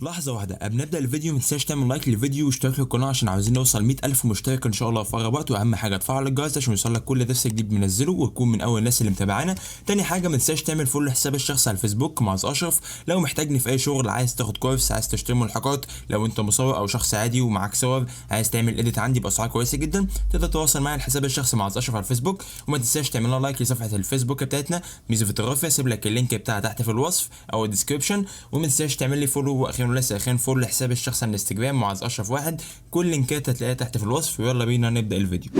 لحظة واحدة قبل نبدأ الفيديو متنساش تعمل لايك للفيديو واشتراك للقناة عشان عاوزين نوصل 100,000 مشترك ان شاء الله في اقرب وقت. واهم حاجة تفعل الجرس عشان يوصلك كل درس جديد بننزله وتكون من اول الناس اللي متابعانا. تاني حاجة متنساش تعمل فولو لحساب الشخص على الفيسبوك معاذ اشرف. لو محتاجني في اي شغل، عايز تاخد كورس، عايز تشتري ملحقات، لو انت مصور او شخص عادي ومعاك صور عايز تعمل اديت عندي باسعار كويسة جدا، تقدر تتواصل معايا الحساب الشخصي معاذ اشرف على الفيسبوك. وما تنساش تعمل لنا لايك لصفحة الفيسبوك بتاعتنا ميزو فوتوغرافيا، سيب لك اللينك بتاعها تحت في الوصف او الديسكربشن. وما تنساش تعمل لي فولو، واخيرا وليس اخيرا فولو لحساب الشخص على الانستجرام معاذ اشرف 1. كل اللينكات هتلاقيها تحت في الوصف. ويلا بينا نبدا الفيديو.